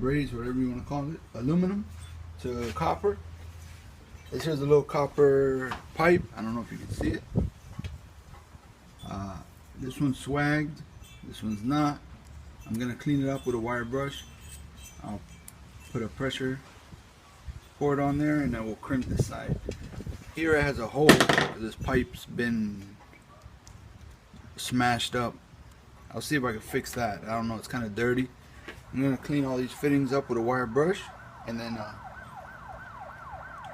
braze, whatever you want to call it, aluminum to copper. This is a little copper pipe. I don't know if you can see it. This one's swagged, this one's not. I'm gonna clean it up with a wire brush. I'll put a pressure port on there and then we'll crimp this side. Here it has a hole because this pipe's been smashed up. I'll see if I can fix that. I don't know, it's kind of dirty. I'm gonna clean all these fittings up with a wire brush and then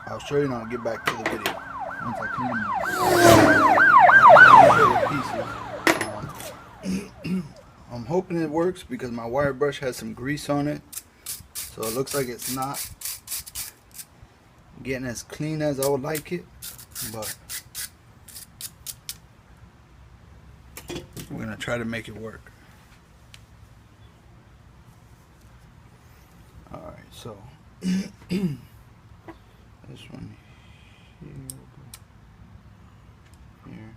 I'll show you and I'll get back to the video once I clean them up. I'm hoping it works because my wire brush has some grease on it, so it looks like it's not getting as clean as I would like it, but we're gonna try to make it work. Alright, so this one here,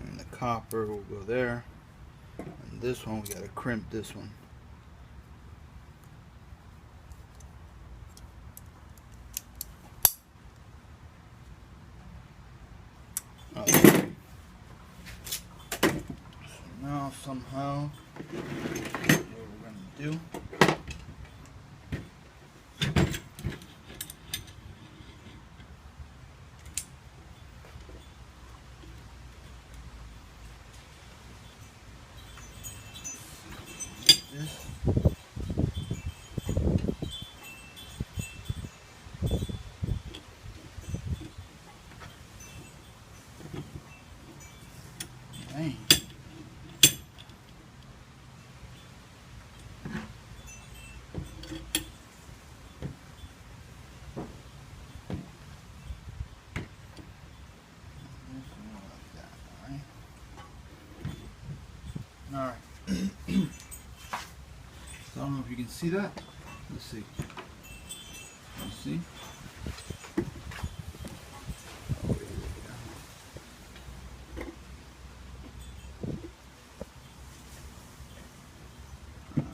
and the copper will go there, and this one we gotta crimp this one. Okay. So now somehow what we're gonna do, this. Dang. Alright. So I don't know if you can see that. Let's see. Let's see.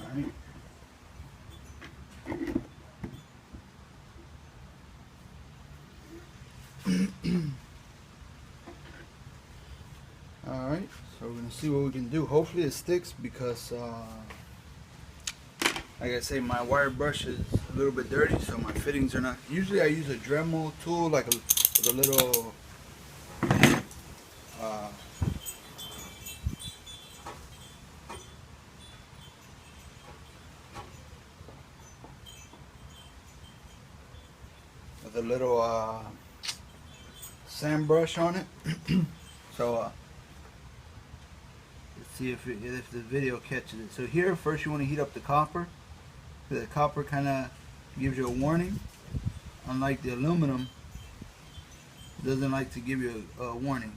Alright. Alright, so we're gonna see what we can do. Hopefully it sticks because like I say, my wire brush is a little bit dirty, so my fittings are not. Usually I use a Dremel tool, like with a little sand brush on it. So let's see if the video catches it. So here, first you want to heat up the copper. The copper kind of gives you a warning, unlike the aluminum, it doesn't like to give you a warning.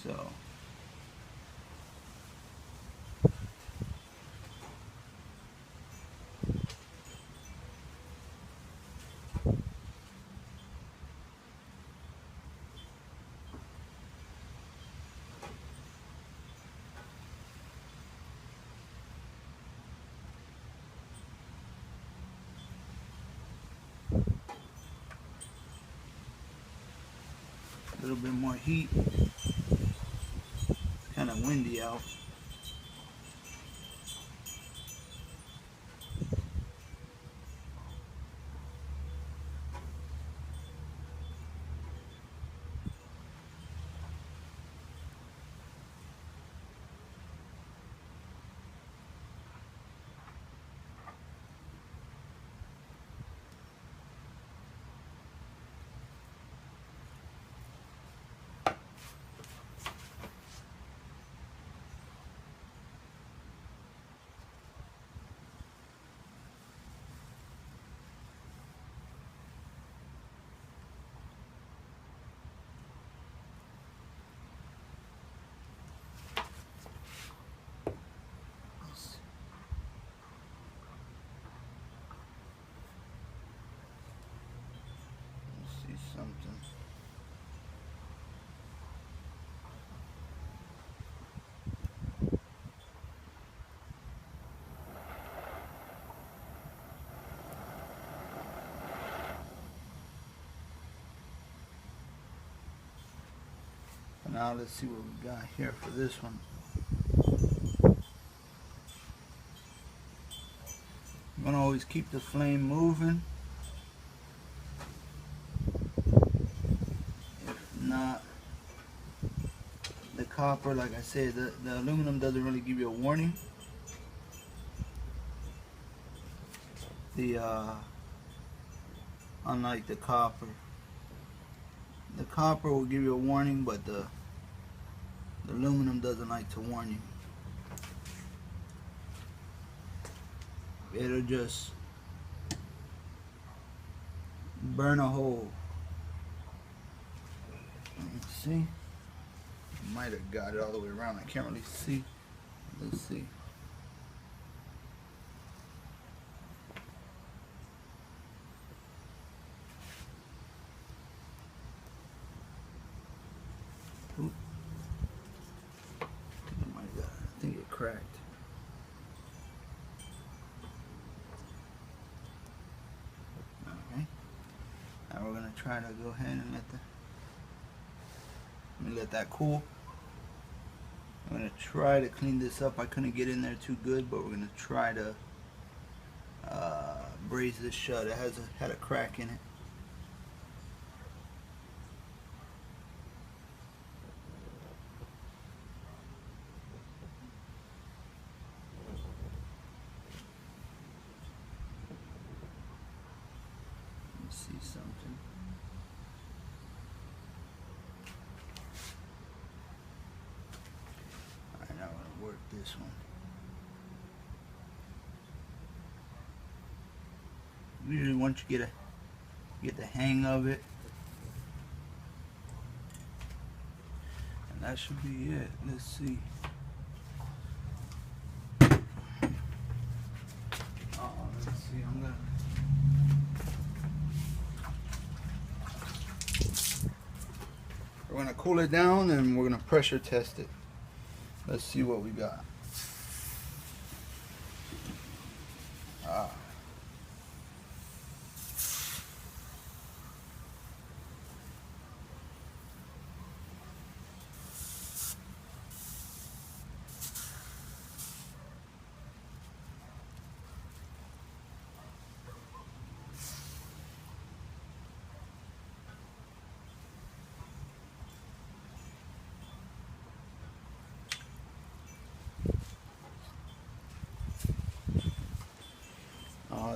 So a little bit more heat. It's kind of windy out. Now let's see what we got here for this one. I'm gonna always keep the flame moving. If not, the copper, like I said, the aluminum doesn't really give you a warning. Unlike the copper will give you a warning, but the aluminum doesn't like to warn you. It'll just burn a hole. Let's see. Might have got it all the way around. I can't really see. Let's see. Oop. I think it cracked. Okay. Now we're gonna try to go ahead and let that cool. I'm gonna try to clean this up. I couldn't get in there too good, but we're gonna try to braze this shut. It had a crack in it. Let me see something. Alright, now I'm gonna work this one. Usually once you get the hang of it, and that should be it. Let's see. Let's see. We're gonna cool it down and we're gonna pressure test it. Let's see what we got.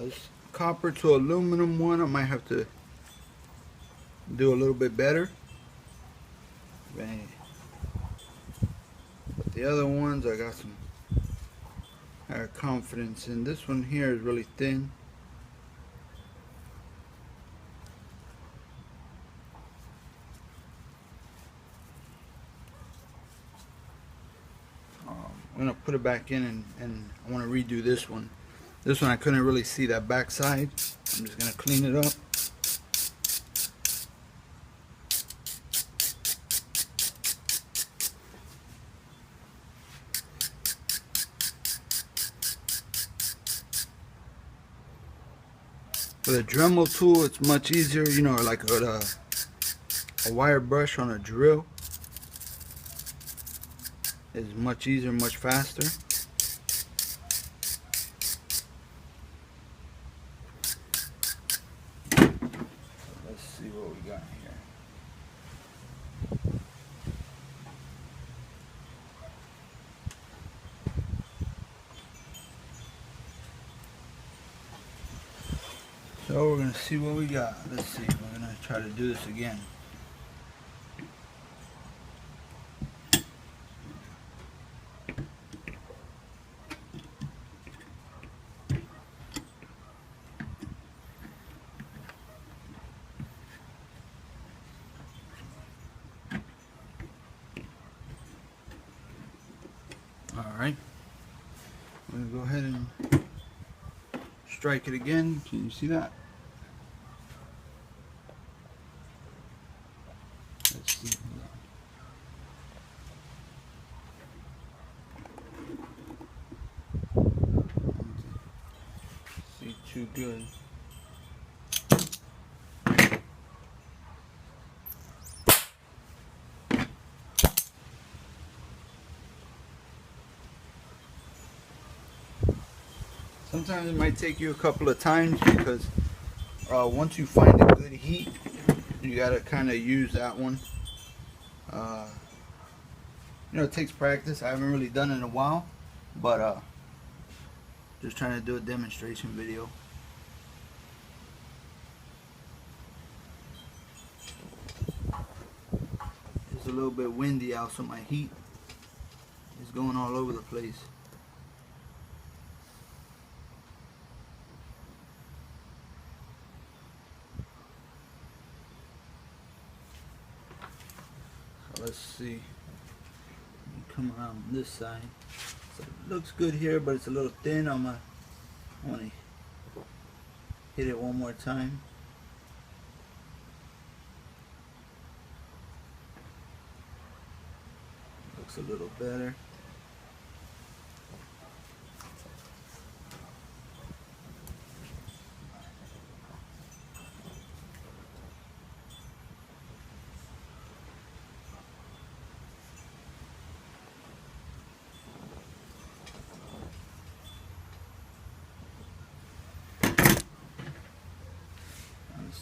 This copper to aluminum one, I might have to do a little bit better. But the other ones, I got some confidence in. This one here is really thin. I'm gonna put it back in, and I want to redo this one. This one I couldn't really see that back side. I'm just gonna clean it up. With a Dremel tool, it's much easier, you know, like a wire brush on a drill is much easier, much faster. Let's see what we got here. So we're gonna see what we got. Let's see. We're gonna try to do this again. All right. I'm gonna go ahead and strike it again. Can you see that? Let's see. See too good. Sometimes it might take you a couple of times because once you find a good heat, you gotta kind of use that one. You know, it takes practice. I haven't really done it in a while, but just trying to do a demonstration video. It's a little bit windy out, so my heat is going all over the place. So let's see. Come around this side. So it looks good here, but it's a little thin. I want to hit it one more time. Looks a little better.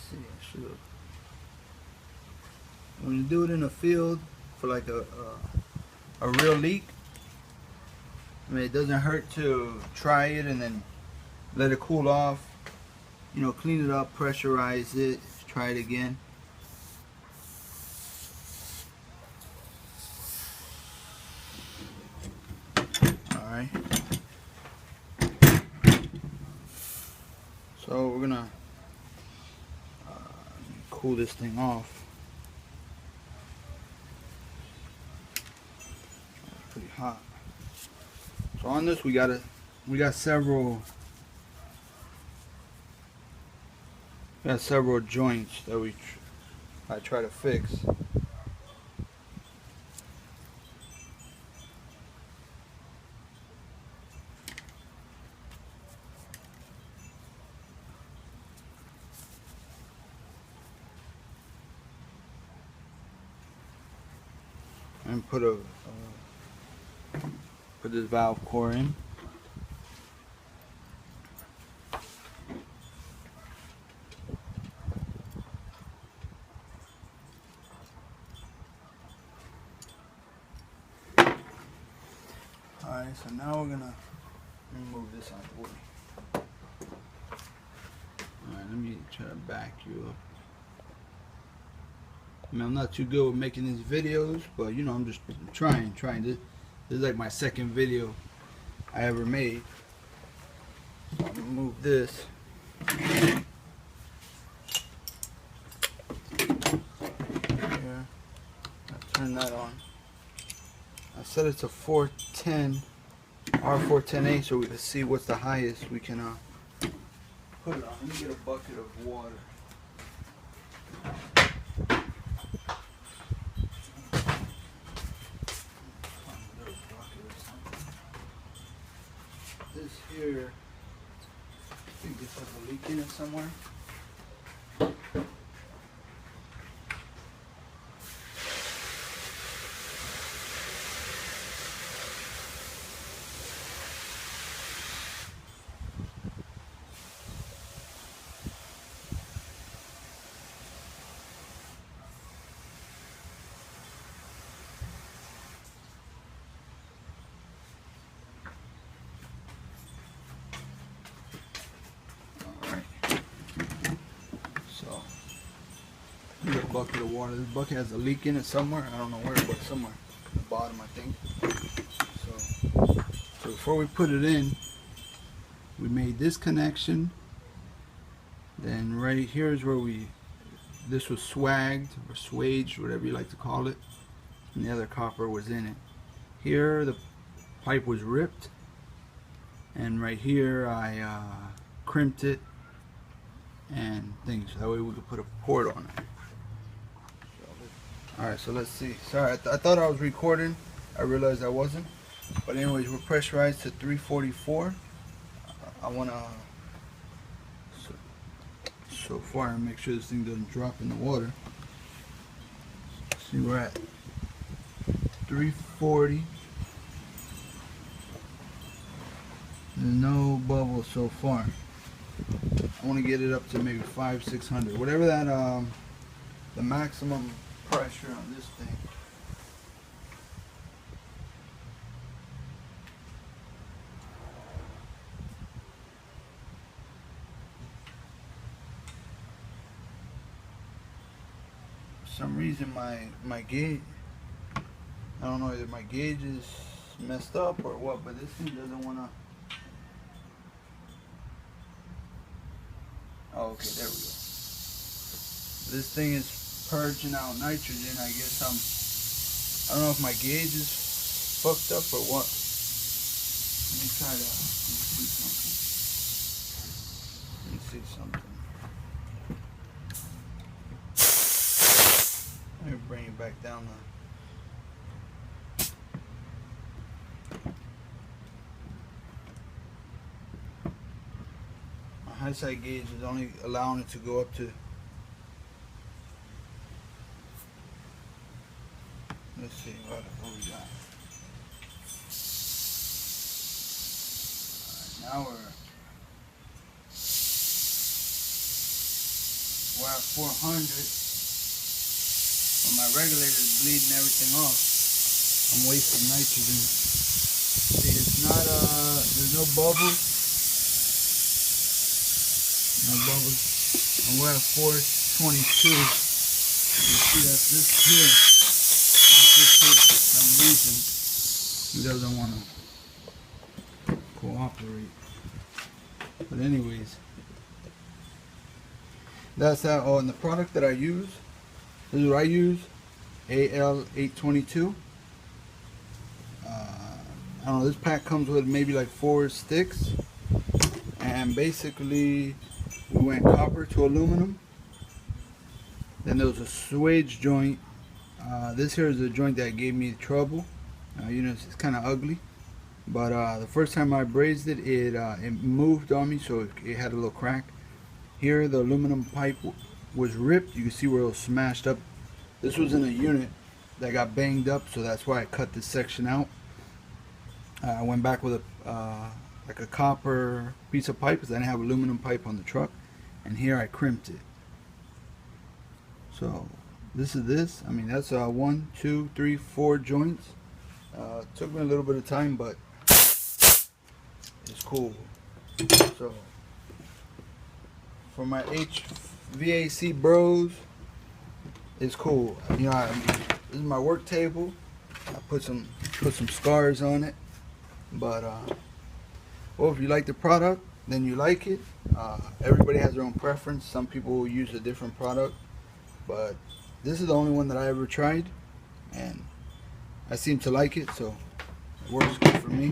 See, I should have. When you do it in a field for like a real leak, I mean, it doesn't hurt to try it and then let it cool off. You know, clean it up, pressurize it, try it again. All right. So we're gonna cool this thing off. Pretty hot. So on this we got several joints that I try to fix. And put this valve core in. Alright, so now we're gonna remove this out of the way. Alright, let me try to back you up. I mean, I'm not too good with making these videos, but you know, I'm just trying. This is like my second video I ever made. So I'm gonna move this. Here. I'll turn that on. I set it to 410, R410A, so we can see what's the highest we can put it on. Let me get a bucket of water. This here, I think this has a leak in it somewhere. Bucket of water. This bucket has a leak in it somewhere. I don't know where, but somewhere at the bottom, I think. So before we put it in, we made this connection. Then right here is where this was swagged or swaged, whatever you like to call it, and the other copper was in it. Here the pipe was ripped, and right here I crimped it and things, so that way we could put a port on it. Alright, so let's see. Sorry, I thought I was recording. I realized I wasn't. But anyways, we're pressurized to 344. I want to so far and make sure this thing doesn't drop in the water. See, we're at 340. There's no bubbles so far. I want to get it up to maybe 500-600, whatever that the maximum pressure on this thing. For some reason my gauge, I don't know if my gauge is messed up or what, but this thing doesn't want to. Oh, okay, there we go. This thing is purging out nitrogen. I guess I don't know if my gauge is fucked up or what. Let me try to see something. Let me see something. Let me bring it back down now. High side gauge is only allowing it to go up to, let's see what we got. Alright, now we're at 400, but my regulator is bleeding everything off. I'm wasting nitrogen. See, it's not there's no bubbles. No bubbles. And we're at 422. You see that this here, for some reason, he doesn't want to cooperate. But anyways, that's that. Oh, and the product that I use, this is what I use, AL822. I don't know, this pack comes with maybe like 4 sticks. And basically, we went copper to aluminum. Then there was a swage joint. This here is a joint that gave me trouble. You know, it's kind of ugly. But the first time I brazed it, it moved on me, so it had a little crack. Here, the aluminum pipe was ripped. You can see where it was smashed up. This was in a unit that got banged up, so that's why I cut this section out. I went back with like a copper piece of pipe because I didn't have aluminum pipe on the truck, and here I crimped it. So this is this. I mean, that's 1, 2, 3, 4 joints. Took me a little bit of time, but it's cool. So for my HVAC bros, it's cool. You know, this is my work table. I put some scars on it, but well, if you like the product, then you like it. Everybody has their own preference. Some people will use a different product, but this is the only one that I ever tried, and I seem to like it, so it works good for me.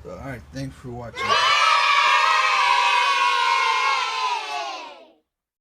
So, alright, thanks for watching.